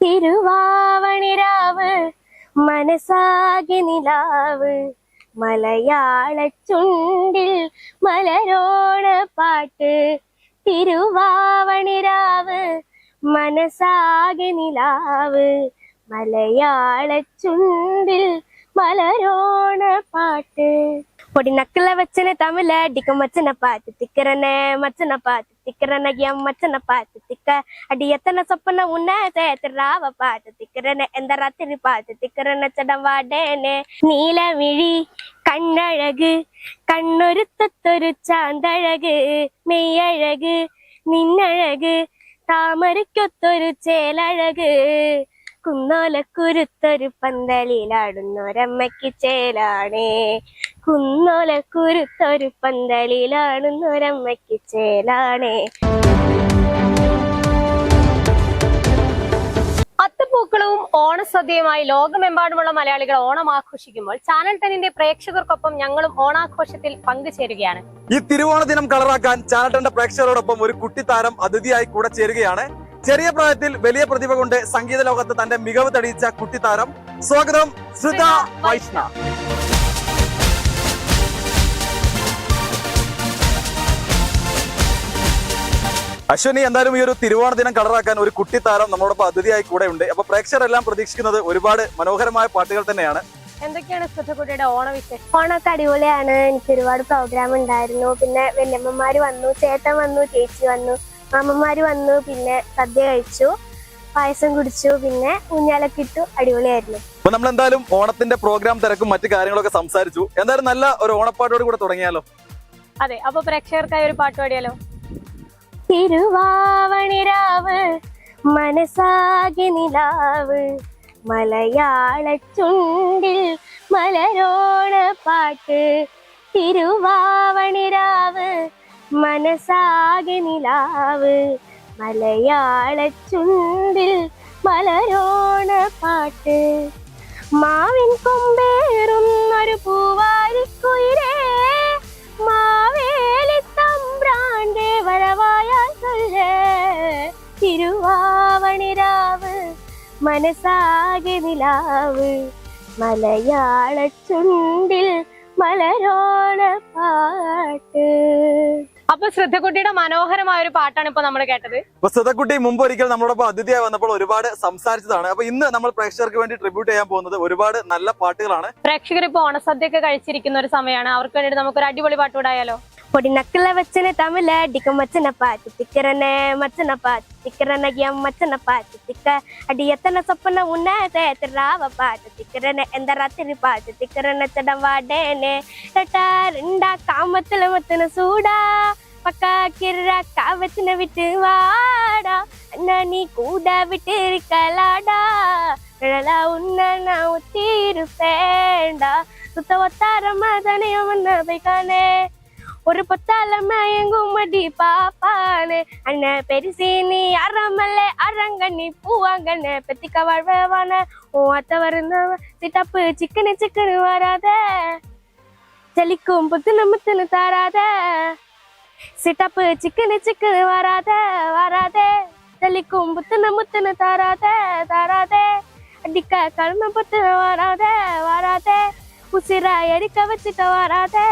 തിരുവാവണിരാവ് മനസാകെ നിലാവ് മലയാള ചുണ്ടിൽ മലരോണ പാട്ട്. തിരുവാവണിരാവ് മനസാകെ നിലാവ് മലയാള ചുണ്ടിൽ മലരോണ പാട്ട്. പൊടിനക്കിള വച്ചന തമിഴ അടിക്കും മച്ചന പാട്ട് തിക്കറനെ മച്ചന പാട്ട് തിക്കറനകിയം മച്ചന പാട്ട് തിക്ക അടിയത്തന സ്വപ്ന ഉന്നതരാവ പാട്ട് തിക്കറനെ എന്താ രാത്രി പാട്ട് തിക്കറന ചടവാടേനെ. നീലമിഴി കണ്ണഴക് കണ്ണൊരുത്തൊരു ചാന്തഴക് മെയ്യഴക് നിന്നഴക് താമരയ്ക്കൊത്തൊരു ചേലഴക്. കുന്നോലക്കുരുത്തൊരു പന്തലിലാടുന്നൊരമ്മയ്ക്ക് ചേലാണേ. കുന്നോലക്കുരുത്തൊരു പന്തലിലാടുന്നൊരമ്മയ്ക്ക് ചേലാണേ. അത്തപ്പൂക്കളവും ഓണസദ്യയുമായി ലോകമെമ്പാടുമുള്ള മലയാളികൾ ഓണം ആഘോഷിക്കുമ്പോൾ ചാനൽ 10ന്റെ പ്രേക്ഷകർക്കൊപ്പം ഞങ്ങളും ഓണാഘോഷത്തിൽ പങ്കുചേരുകയാണ്. ഈ തിരുവോണ ദിനം കളറാക്കാൻ ചാനൽ 10ന്റെ പ്രേക്ഷകരോടൊപ്പം ഒരു കുട്ടിത്താരം അതിഥിയായി കൂടെ ചേരുകയാണ്. ചെറിയ പ്രായത്തിൽ വലിയ പ്രതിഭ കൊണ്ട് സംഗീത ലോകത്ത് തന്റെ മികവ് തെളിയിച്ച കുട്ടിത്താരം. സ്വാഗതം ശ്രുത വൈഷ്ണവ്. അശ്വനി, എന്തായാലും ഈ ഒരു തിരുവോണ ദിനം കളറാക്കാൻ ഒരു കുട്ടിത്താരം നമ്മളോടൊപ്പം അതിഥിയായി കൂടെ ഉണ്ട്. അപ്പൊ പ്രേക്ഷകരെല്ലാം പ്രതീക്ഷിക്കുന്നത് ഒരുപാട് മനോഹരമായ പാട്ടുകൾ തന്നെയാണ്. എന്തൊക്കെയാണ് ശ്രുതകുട്ടിയുടെ ഓണവിശേഷം? ഓണൊക്കെ അടിപൊളിയാണ്. എനിക്ക് ഒരുപാട് പ്രോഗ്രാം ഉണ്ടായിരുന്നു. പിന്നെ വല്യമ്മമാര് വന്നു, ചേട്ടൻ വന്നു, ചേച്ചി വന്നു, മാമന്മാര് വന്നു. പിന്നെ സദ്യ കഴിച്ചു, പായസം കുടിച്ചു, പിന്നെ ഊഞ്ഞാലൊക്കെ ഇട്ടു. അടിപൊളിയായിരുന്നു. അപ്പൊ നമ്മൾ എന്തായാലും ഓണത്തിന്റെ പ്രോഗ്രാം തിരക്കും മറ്റു കാര്യങ്ങളൊക്കെ സംസാരിച്ചു. എന്തായാലും നല്ല ഒരു ഓണപ്പാട്ടോട് കൂടെ തുടങ്ങിയാലോ? അതെ, അപ്പൊ പ്രേക്ഷകർക്കായി ഒരു പാട്ട് പാടിയാലോ? തിരുവാവണിരാവ് മനസാകെ നിലാവ് മലയാള ചുണ്ടിൽ മലരോണ പാട്ട്. തിരുവാവണിരാവ് മനസാകെ നിലാവ് മലയാള ചുണ്ടിൽ മലരോണ പാട്ട്. മാവിൻ കൊമ്പേറും ഒരു പൂവാരിക്കുയിലേ മാവേലി തമ്പ്രാന്റെ വരവായാൽ ചൊല്ലേ. തിരുവാവണിരാവ് മനസാകെ നിലാവ് മലയാള ചുണ്ടിൽ മലരോണ പാട്ട്. അപ്പൊ ശ്രുതകുട്ടിയുടെ മനോഹരമായ ഒരു പാട്ടാണ് ഇപ്പൊ നമ്മൾ കേട്ടത്. അപ്പൊ ശ്രുതകുട്ടി മുമ്പ് ഒരിക്കൽ നമ്മളോടൊപ്പം അതിഥിയായി വന്നപ്പോൾ ഒരുപാട് സംസാരിച്ചതാണ്. അപ്പൊ ഇന്ന് നമ്മൾ പ്രേക്ഷകർക്ക് വേണ്ടി ട്രിബ്യൂട്ട് ചെയ്യാൻ പോകുന്നത് ഒരുപാട് നല്ല പാട്ടുകളാണ്. പ്രേക്ഷകർ ഇപ്പൊ ഓണസദ്യയൊക്കെ കഴിച്ചിരിക്കുന്ന ഒരു സമയമാണ്. അവർക്ക് വേണ്ടിട്ട് നമുക്കൊരു അടിപൊളി പാട്ട് വിടായാലോ? പൊടിനക്കിള വച്ചന തമിഴ അടിക്കും മച്ചന പാട്ട് തിക്കറനെ മച്ചന പാട്ട് തിക്കറനകിയം മച്ചന പാട്ട് തിക്ക അടിയത്തന സ്വപ്ന ഉന്നതരാവ പാട്ട് തിക്കറനെ എന്താ രാത്രി പാട്ട് തിക്കറന ചടവാടേനെ. രണ്ടാ കാമത്തില മത്തന സൂടാ பக்கா கிர்ரா காவத்தின விட்டு வாடா அண்ணா நீ கூட விட்டு இருக்கலாடா நிழலா உன்ன நான் ஒத்திருப்பேன்டா சுத்த ஒத்தாரமா தனியம் வந்த பைக்கானே ஒரு பொத்தால மயங்கும் மடி பாப்பானே அண்ணன் பெருசி நீ அறமல்ல அரங்கண்ணி பூவாங்கண்ணே பெத்திக்க வாழ்வான ஓ அத்த வருந்த சிட்டப்பு சிக்கனு சிக்கனு வராத ஜலிக்கும் புத்துன முத்துன்னு தாராத சிட்டப்பு சிக்கனு சிக்கனு வராத வராதே ஜலிக்கும் புத்துன முத்துன்னு தாராத தாராதே அடிக்க கழும புத்துன வராத வராதே ഉസിരാ എരിക്ക വെച്ചിട്ട് വരാതെ.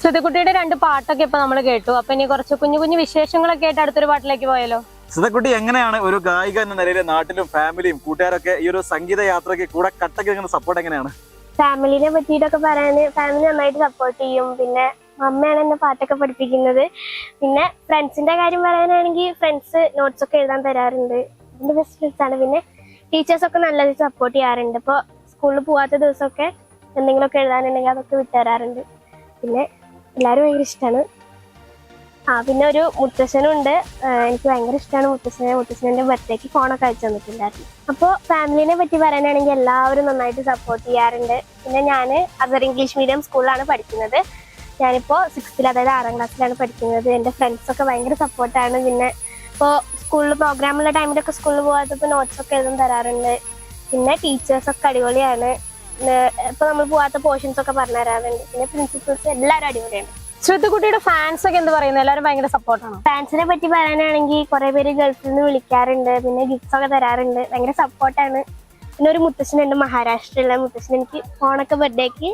ശ്രുതകുട്ടിയുടെ രണ്ട് പാട്ടൊക്കെ ഇപ്പൊ നമ്മൾ കേട്ടു. അപ്പൊ ഇനി കുറച്ച് കുഞ്ഞു കുഞ്ഞു വിശേഷങ്ങളൊക്കെ ആയിട്ട് അടുത്തൊരു പാട്ടിലേക്ക് പോയാലോ? ശ്രുതകുട്ടി, എങ്ങനെയാണ് ഒരു ഗായിക എന്ന നിലയിൽ നാട്ടിലും ഫാമിലിയും കൂട്ടുകാരൊക്കെ ഈ ഒരു സംഗീത യാത്രയ്ക്ക് കൂടെ കട്ടക്ക് സപ്പോർട്ട് എങ്ങനെയാണ്? ഫാമിലിനെ പറ്റിയിട്ടൊക്കെ പറയാന് ഫാമിലി നന്നായിട്ട് സപ്പോർട്ട് ചെയ്യും. പിന്നെ അമ്മയാണ് എന്നെ പാട്ടൊക്കെ പഠിപ്പിക്കുന്നത്. പിന്നെ ഫ്രണ്ട്സിന്റെ കാര്യം പറയാനാണെങ്കിൽ ഫ്രണ്ട്സ് നോട്ട്സ് ഒക്കെ എഴുതാൻ തരാറുണ്ട്. എന്റെ ബെസ്റ്റ് ഫ്രണ്ട്സ് ആണ്. പിന്നെ ടീച്ചേഴ്സ് ഒക്കെ നല്ല സപ്പോർട്ട് ചെയ്യാറുണ്ട്. ഇപ്പോൾ സ്കൂളിൽ പോവാത്ത ദിവസമൊക്കെ എന്തെങ്കിലുമൊക്കെ എഴുതാനുണ്ടെങ്കിൽ അതൊക്കെ വിട്ടുതരാറുണ്ട്. പിന്നെ എല്ലാവരും ഭയങ്കര ഇഷ്ടമാണ്. പിന്നെ ഒരു മുത്തശ്ശനുണ്ട്. എനിക്ക് ഭയങ്കര ഇഷ്ടമാണ് മുത്തശ്ശൻ്റെ ബർത്ത്ഡേക്ക് ഫോണൊക്കെ അയച്ചു തന്നിട്ടുണ്ടായിരുന്നു. അപ്പോൾ ഫാമിലിനെ പറ്റി പറയാനാണെങ്കിൽ എല്ലാവരും നന്നായിട്ട് സപ്പോർട്ട് ചെയ്യാറുണ്ട്. പിന്നെ ഞാൻ അസർ ഇംഗ്ലീഷ് മീഡിയം സ്കൂളിലാണ് പഠിക്കുന്നത്. ഞാനിപ്പോൾ 6th, അതായത് 6ാം ക്ലാസ്സിലാണ് പഠിക്കുന്നത്. എൻ്റെ ഫ്രണ്ട്സൊക്കെ ഭയങ്കര സപ്പോർട്ടാണ്. പിന്നെ ഇപ്പോൾ സ്കൂളിൽ പ്രോഗ്രാമുള്ള ടൈമിലൊക്കെ സ്കൂളിൽ പോകാത്തപ്പോൾ നോട്ട്സൊക്കെ എഴുതാൻ തരാറുണ്ട്. പിന്നെ ടീച്ചേഴ്സൊക്കെ അടിപൊളിയാണ്. ഇപ്പൊ നമ്മൾ പോവാത്ത പോർഷൻസ് ഒക്കെ പറഞ്ഞു തരാറുണ്ട്. പിന്നെ പ്രിൻസിപ്പൽസ് എല്ലാവരും അടിപൊളിയാണ്. ശ്രുതികുട്ടിയുടെ ഫാൻസ് ഒക്കെ എന്ത് പറയുന്നു? എല്ലാവരും ഭയങ്കര സപ്പോർട്ടാണോ? ഫാൻസിനെ പറ്റി പറയാനാണെങ്കിൽ കുറെ പേര് ഗൾഫിൽ നിന്ന് വിളിക്കാറുണ്ട്, പിന്നെ ഗിഫ്റ്റ്സ് ഒക്കെ തരാറുണ്ട്. ഭയങ്കര സപ്പോർട്ടാണ്. പിന്നെ ഒരു മുത്തശ്ശനുണ്ട്, മഹാരാഷ്ട്രയിലെ മുത്തശ്ശൻ. എനിക്ക് ഓണൊക്കെ ബർത്ത്ഡേക്ക്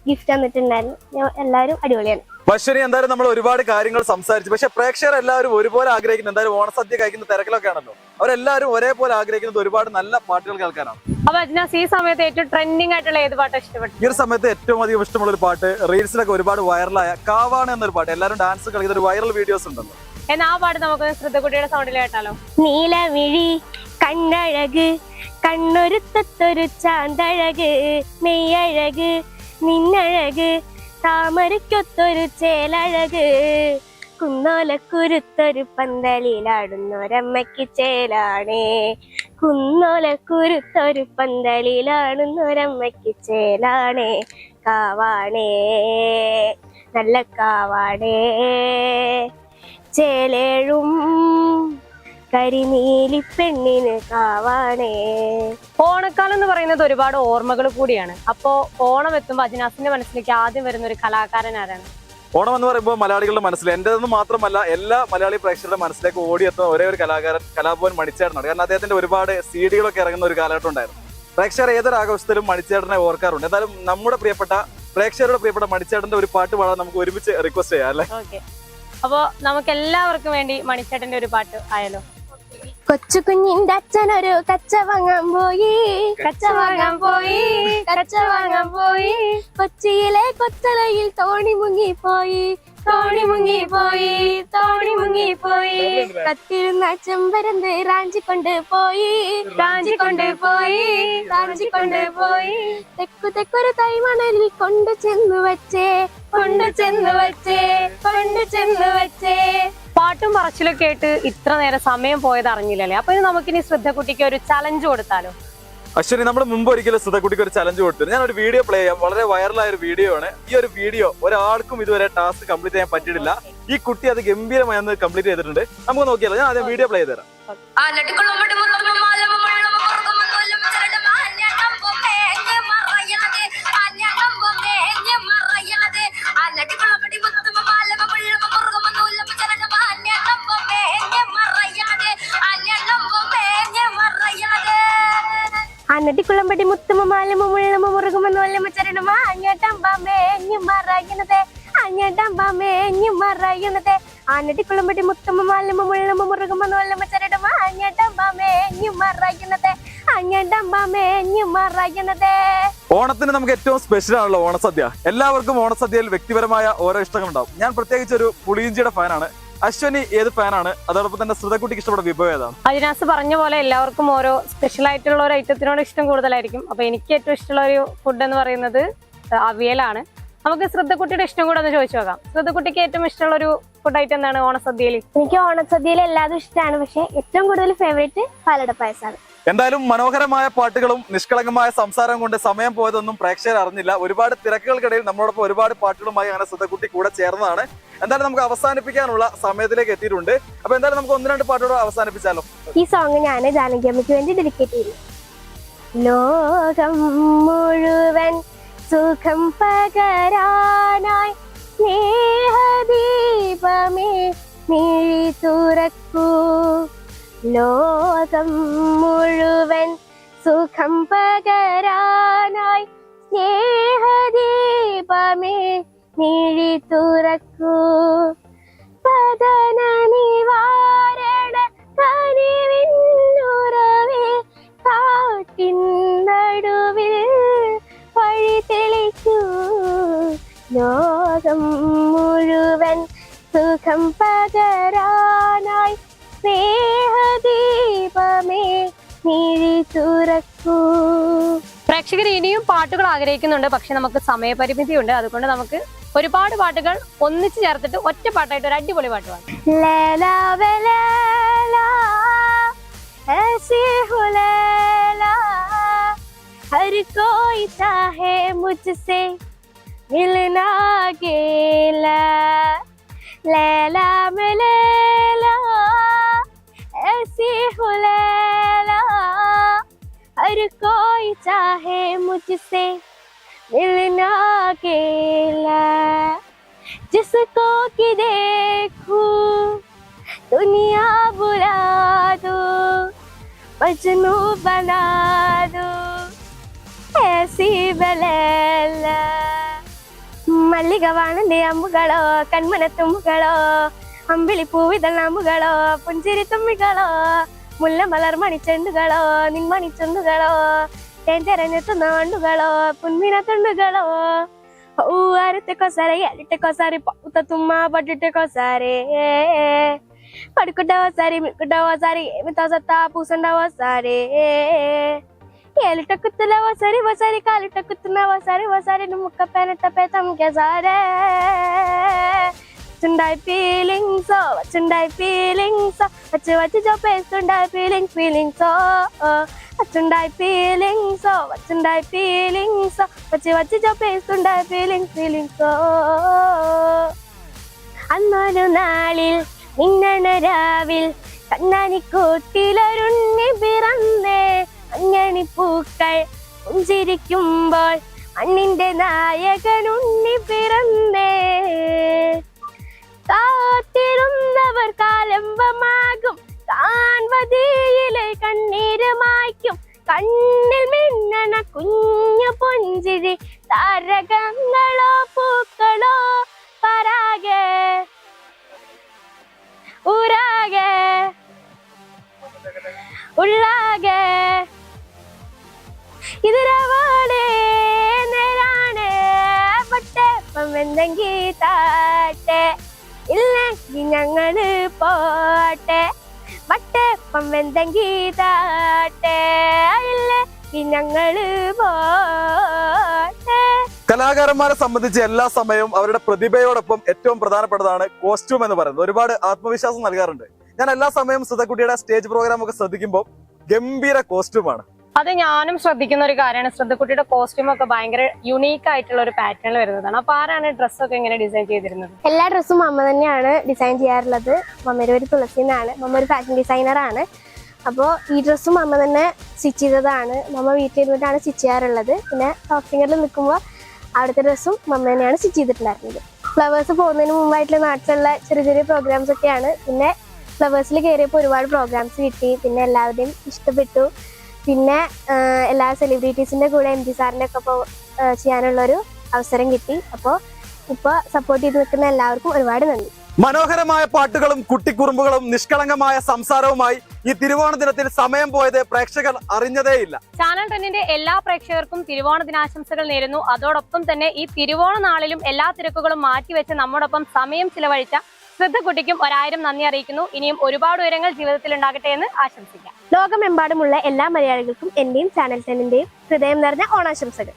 ഗിഫ്റ്റ് തന്നിട്ടുണ്ടായിരുന്നു. എല്ലാവരും അടിപൊളിയാണ്. അശ്വനി, എന്തായാലും നമ്മൾ ഒരുപാട് കാര്യങ്ങൾ സംസാരിച്ചു. പക്ഷെ പ്രേക്ഷകർ എല്ലാവരും ഒരുപോലെ ആഗ്രഹിക്കുന്നത്, എന്തായാലും ഓണസദ്യ കഴിക്കുന്ന തിരക്കിലൊക്കെ ആണല്ലോ, അവരെല്ലാവരും ഒരേപോലെ ആഗ്രഹിക്കുന്നത് ഒരുപാട് നല്ല പാട്ടുകൾ കേൾക്കാനാണ്. അപ്പൊ അജ്നാസ്, ഈ സമയത്ത് ഏറ്റവും ട്രെൻഡിങ് ആയിട്ടുള്ള ഏത് പാട്ടാണ് ഇഷ്ടപ്പെട്ടു? ഈ ഒരു സമയത്ത് ഏറ്റവും അധികം ഇഷ്ടമുള്ള ഒരു പാട്ട്, റീൽസിലൊക്കെ ഒരുപാട് വൈറലായ കാവാണ് എന്നൊരു പാട്ട്, എല്ലാവരും ഡാൻസ് കളിക്കുന്ന ഒരു വൈറൽ വീഡിയോസ് ഉണ്ടല്ലോ. എന്നാ ആ പാട്ട് നമുക്ക് ശ്രുതികുട്ടിയുടെ സൗണ്ടിൽ കേട്ടാലോ? നീലമിഴി കണ്ണഴക് കണ്ണൊരുത്തൊരു ചാന്തഴക് മെയ്യഴക് നിന്നഴക് താമരയ്ക്കൊത്തൊരു ചേലഴക് കുന്നോലക്കുരുത്തൊരു പന്തലിലാടുന്നൊരമ്മയ്ക്ക് ചേലാണേ കുന്നോലക്കുരുത്തൊരു പന്തലിലാടുന്നൊരമ്മയ്ക്ക് ചേലാണേ കാവാണേ നല്ല കാവാണേ ചേലേഴും കരിനീലി പെണ്ണിന് കാവാണേ. ഓണക്കാലം എന്ന് പറയുന്നത് ഒരുപാട് ഓർമ്മകൾ കൂടിയാണ്. അപ്പോ ഓണം എത്തുമ്പോൾ അജ്നാസിന്റെ മനസ്സിലേക്ക് ആദ്യം വരുന്ന ഒരു കലാകാരൻ ആരാണ്? ഓണം എന്ന് പറയുമ്പോൾ മലയാളികളുടെ മനസ്സിൽ, എന്റേതെന്ന് മാത്രമല്ല എല്ലാ മലയാളി പ്രേക്ഷകരുടെ മനസ്സിലേക്ക് ഓടിയെത്തുന്ന ഒരേ ഒരു കലാകാരൻ കലാഭവൻ മണിച്ചേട്ടനാണ്. കാരണം അദ്ദേഹത്തിന്റെ ഒരുപാട് CD-കളൊക്കെ ഇറങ്ങുന്ന ഒരു കാലഘട്ടം ഉണ്ടായിരുന്നു. പ്രേക്ഷകർ ഏതൊരു ആഘോഷത്തിലും മണിച്ചേട്ടനെ ഓർക്കാറുണ്ട്. എന്തായാലും നമ്മുടെ പ്രിയപ്പെട്ട പ്രേക്ഷകരുടെ പ്രിയപ്പെട്ട മണിച്ചേട്ടന്റെ ഒരു പാട്ട് പാടാൻ നമുക്ക് ഒരുമിച്ച് റിക്വസ്റ്റ് ചെയ്യാം അല്ലേ? ഓക്കെ, അപ്പോ നമുക്ക് എല്ലാവർക്കും വേണ്ടി മണിച്ചേട്ടന്റെ ഒരു പാട്ട് ആയാലോ? കൊച്ചു കുഞ്ഞിന്റെ അച്ഛനൊരു കച്ച വാങ്ങാൻ പോയി കൊച്ചിയിലെ കൊച്ചലയിൽ തോണി മുങ്ങിപ്പോയി കത്തിരുന്ന ചെമ്പരന്ത് റാഞ്ചിക്കൊണ്ട് പോയി തെക്കൊരു തൈമണലിൽ കൊണ്ടു ചെന്നു വച്ചേ പാട്ടും പറച്ചിലും കേട്ട് ഇത്ര നേരം സമയം പോയത് അറിഞ്ഞില്ലല്ലേ? അപ്പൊ ഇനി നമുക്കിനി ശ്രുതകുട്ടിക്ക് ഒരു ചലഞ്ച് കൊടുത്താലോ? അശ്വനി, നമ്മൾ മുമ്പ് ഒരിക്കലും ശ്രുതകുട്ടിക്ക് ഒരു ചലഞ്ച് കൊടുത്തു. ഞാൻ ഒരു വീഡിയോ പ്ലേ ചെയ്യാം. വളരെ വൈറലായ ഒരു വീഡിയോ ആണ്. ഈ ഒരു വീഡിയോ ഒരാൾക്കും ഇതുവരെ ടാസ്ക് കംപ്ലീറ്റ് ചെയ്യാൻ പറ്റിയിട്ടില്ല. ഈ കുട്ടി അത് ഗംഭീരമായി കംപ്ലീറ്റ് ചെയ്തിട്ടുണ്ട്. നമുക്ക് നോക്കിയാലോ? ഞാൻ ആദ്യം വീഡിയോ പ്ലേ ചെയ്ത് തരാം. അന്നട്ടിക്കുളമ്പടി മുത്തുമ മാലമ മുള്ളമ മുറുകുമ നോലമ ചരണമ അങ്ങേട്ടമ്പേഞ്ഞു മറയുന്നത് അന്നട്ടിക്കുളമ്പടി മുത്തുമ മാലമ മുള്ളമ മുറുകുമ നോലമ ചരണമ അങ്ങേട്ടമ്പേഞ്ഞു മറയുന്നത്. ഓണത്തിന് നമുക്ക് ഏറ്റവും സ്പെഷ്യൽ ആണല്ലോ ഓണസദ്യ. എല്ലാവർക്കും ഓണസദ്യയിൽ വ്യക്തിപരമായ ഓരോ ഇഷ്ടങ്ങളുണ്ടാവും. ഞാൻ പ്രത്യേകിച്ച് ഒരു പുളിയിഞ്ചിയുടെ ഫാനാണ്. അശ്വനി ഏത് ഫാനാണ്? അതോടൊപ്പം തന്നെ ശ്രുതകുട്ടിക്ക് ഇഷ്ടപ്പെട്ട വിഭവം ഏതാണ്? അജ്നാസ് പറഞ്ഞ പോലെ എല്ലാവർക്കും ഓരോ സ്പെഷ്യൽ ആയിട്ടുള്ള ഒരു ഐറ്റത്തിനോട് ഇഷ്ടം കൂടുതലായിരിക്കും. അപ്പൊ എനിക്ക് ഏറ്റവും ഇഷ്ടമുള്ള ഒരു ഫുഡ് എന്ന് പറയുന്നത് അവിയലാണ്. നമുക്ക് ശ്രുതകുട്ടിയുടെ ഇഷ്ടം കൂടെ ഒന്ന് ചോദിച്ചു നോക്കാം. ശ്രുതകുട്ടിക്ക് ഏറ്റവും ഇഷ്ടമുള്ള ഒരു ഫുഡ് ഐറ്റം എന്താണ് ഓണസദ്യയിൽ? എനിക്ക് ഓണസദ്യയിൽ എല്ലാതും ഇഷ്ടമാണ്, പക്ഷെ ഏറ്റവും കൂടുതൽ ഫേവറേറ്റ് പാലട പായസമാണ്. എന്തായാലും മനോഹരമായ പാട്ടുകളും നിഷ്കളങ്കമായ സംസാരം കൊണ്ട് സമയം പോയതൊന്നും പ്രേക്ഷകർ അറിഞ്ഞില്ല. ഒരുപാട് തിരക്കുകൾക്കിടയിൽ നമ്മളോടൊപ്പം ഒരുപാട് പാട്ടുകളുമായി അങ്ങനെ ശ്രുതകുട്ടി കൂടെ ചേർന്നതാണ്. എന്തായാലും നമുക്ക് അവസാനിപ്പിക്കാനുള്ള സമയത്തിലേക്ക് എത്തിയിട്ടുണ്ട്. അപ്പൊ എന്തായാലും നമുക്ക് 1-2 പാട്ടുകൾ അവസാനിപ്പിച്ചാലോ? ഈ സോങ് ഞാൻ ജാനകി അമ്മയ്ക്ക് വേണ്ടി ഡെഡിക്കേറ്റ് ചെയ്തു. ലോകം മുഴുവൻ സുഖം പകരാനായി സ്നേഹദീപമേ മിഴി തുറക്കൂ. ലോകം മുഴുവൻ സുഖം പകരാനായി സ്നേഹദീപമേ മിഴി തുറക്കൂ. പതന നിവാരണ കനിവിന്നുറവേ കാട്ടിൻ നടുവിൽ വഴി തെളിക്കൂ. ലോകം മുഴുവൻ സുഖം പകരാനായി സ്നേഹദീപമേ മിഴി തുറക്കൂ. പ്രേക്ഷകർ ഇനിയും പാട്ടുകൾ ആഗ്രഹിക്കുന്നുണ്ട്, പക്ഷെ നമുക്ക് സമയപരിമിതിയുണ്ട്. അതുകൊണ്ട് നമുക്ക് ഒരുപാട് പാട്ടുകൾ ഒന്നിച്ച് ചേർത്തിട്ട് ഒറ്റ പാട്ടായിട്ട് ഒരു അടിപൊളി പാട്ട് പാടാം. हर कोई चाहे मुझसे मिलना गेला लैला में लैला ऐसी हो लैला. हर कोई चाहे मुझसे मिलना गेला. जिस जिसको कि देखूं दुनिया बुला दूं मजनू बना दूं ऐसी बलैला മല്ലികവാണന്റെ അമ്പുകളോ കൺമനത്തുമ്പുകളോ അമ്പിളി പൂവിതൾ അമ്പുകളോ പുഞ്ചിരി തുമ്പികളോ മുല്ല മലർ മണിച്ചെണ്ടുകളോ നിൻമണിച്ചെണ്ടുകളോ തേൻ തെരഞ്ഞെത്തുന്ന വണ്ടുകളോ പുൻമിന തുണ്ടുകളോ ഊരത്തെ കൊസാരെ അലിട്ടെ കൊസാരി പൗത്ത തുമ്മ പട്ടിട്ടെ കൊസാരെ പടുക്കുട്ട വസാരി മിക്കുട്ട വസാരി ഏമിത്ത സത്ത പൂസണ്ട വസാരെ ఏలిట కుత్తుల వసరి వసరి కాలిట కుత్తున వసరి వసరి ముక్క పెనట పెతం కెసారే చుండై ఫీలింగ్స్ చుండై ఫీలింగ్స్ వచ్చి వచ్చి చూపేస్తుండై ఫీలింగ్స్ ఫీలింగ్స్ చుండై ఫీలింగ్స్ చుండై ఫీలింగ్స్ వచ్చి వచ్చి చూపేస్తుండై ఫీలింగ్స్ ఫీలింగ్స్ അന്നൊരു നാളിൽ മിന്നണ രാവിൽ കണ്ണാനിക്കൂട്ടിലൊരുണ്ണി പിറന്നേ അഞ്ഞണിപ്പൂക്കൾ പുഞ്ചിരിക്കുമ്പോൾ മണ്ണിന്റെ നായകനുണ്ണി പിറന്നേ കാത്തിരുന്നവർ കാലംബമാകും കാൺവതിയിലെ കണ്ണീര് മായ്ക്കും കണ്ണിൽ മിന്നണ കുഞ്ഞു പുഞ്ചിരി താരകങ്ങളോ പൂക്കളോ പരാഗേ ഊരാകെ ഉള്ളാകെ ഇതിരവാടേ നേരാണേ പട്ടേപ്പം എന്തെങ്കി താട്ടെ ഇല്ലെങ്കിൽ ഞങ്ങള് പോട്ടെ പട്ടേപ്പം എന്തെങ്കി താട്ടെ ഇല്ലെങ്കിൽ ഞങ്ങള് പോട്ടെ. കലാകാരന്മാരെ സംബന്ധിച്ച് എല്ലാ സമയവും അവരുടെ പ്രതിഭയോടൊപ്പം ഏറ്റവും പ്രധാനപ്പെട്ടതാണ് കോസ്റ്റ്യൂം എന്ന് പറയുന്നത്. ഒരുപാട് ആത്മവിശ്വാസം നൽകാറുണ്ട്. ഞാൻ എല്ലാ സമയവും സുധക്കുട്ടിയുടെ സ്റ്റേജ് പ്രോഗ്രാം ഒക്കെ ശ്രദ്ധിക്കുമ്പോൾ ഗംഭീര കോസ്റ്റ്യൂമാണ്. അത് ഞാനും ശ്രദ്ധിക്കുന്ന ഒരു കാര്യമാണ്. ശ്രദ്ധക്കുട്ടിയുടെ കോസ്റ്റ്യൂം ഒക്കെ ഭയങ്കര യുണീക്ക് ആയിട്ടുള്ള ഒരു പാറ്റേണിൽ വരുന്നതാണ്. അപ്പൊ ആരാണ് ഡ്രസ്സൊക്കെ എങ്ങനെ ഡിസൈൻ ചെയ്തിരുന്നത്? എല്ലാ ഡ്രസ്സും മമ്മ തന്നെയാണ് ഡിസൈൻ ചെയ്യാറുള്ളത്. മമ്മയുടെ ഒരു തുളസി എന്നാണ്. മമ്മ ഒരു ഫാഷൻ ഡിസൈനർ ആണ്. അപ്പോൾ ഈ ഡ്രസ്സും മമ്മ തന്നെ സ്റ്റിച്ച് ചെയ്തതാണ്. മമ്മ വീട്ടിലിരുന്നിട്ടാണ് സ്റ്റിച്ച് ചെയ്യാറുള്ളത്. പിന്നെ ടോപ്പ് സിംഗറിൽ നിൽക്കുമ്പോൾ അവിടുത്തെ ഡ്രസ്സും മമ്മ തന്നെയാണ് സ്റ്റിച്ച് ചെയ്തിട്ടുണ്ടായിരുന്നത്. ഫ്ലവേഴ്സ് പോകുന്നതിന് മുമ്പായിട്ടുള്ള നാട്ടിലുള്ള ചെറിയ ചെറിയ പ്രോഗ്രാംസ് ഒക്കെയാണ്. പിന്നെ ഫ്ലവേഴ്സിൽ കയറിയപ്പോൾ ഒരുപാട് പ്രോഗ്രാംസ് കിട്ടി. പിന്നെ എല്ലാവരുടെയും ഇഷ്ടപ്പെട്ടു. പിന്നെ എല്ലാ സെലിബ്രിറ്റീസിൻ്റെ കൂടെ MG സാറിൻ്റെ ഒക്കെ ഇപ്പോൾ ചെയ്യാനുള്ളൊരു അവസരം കിട്ടി. അപ്പോൾ ഇപ്പോൾ സപ്പോർട്ട് ചെയ്ത് നിൽക്കുന്ന എല്ലാവർക്കും ഒരുപാട് നന്ദി. മനോഹരമായ പാട്ടുകളും കുട്ടിക്കുറുമ്പുകളും നിഷ്കളങ്കമായ സംസാരവുമായി ഈ തിരുവോണ ദിനത്തിൽ സമയം പോയത് പ്രേക്ഷകർ അറിഞ്ഞതേയില്ല. ചാനൽ 10ന്റെ എല്ലാ പ്രേക്ഷകർക്കും തിരുവോണ ദിനാശംസകൾ നേരുന്നു. അതോടൊപ്പം തന്നെ ഈ തിരുവോണ നാളിലും എല്ലാ തിരക്കുകളും മാറ്റിവെച്ച് നമ്മോടൊപ്പം സമയം ചിലവഴിച്ച ശ്രദ്ധക്കുട്ടിക്കും 1000 നന്ദി അറിയിക്കുന്നു. ഇനിയും ഒരുപാട് ഉയരങ്ങൾ ജീവിതത്തിൽ ഉണ്ടാകട്ടെ എന്ന് ആശംസിക്കാം. ലോകമെമ്പാടുമുള്ള എല്ലാ മലയാളികൾക്കും എന്റെയും ചാനൽ 10ന്റെയും ഹൃദയം നിറഞ്ഞ ഓണാശംസകൾ.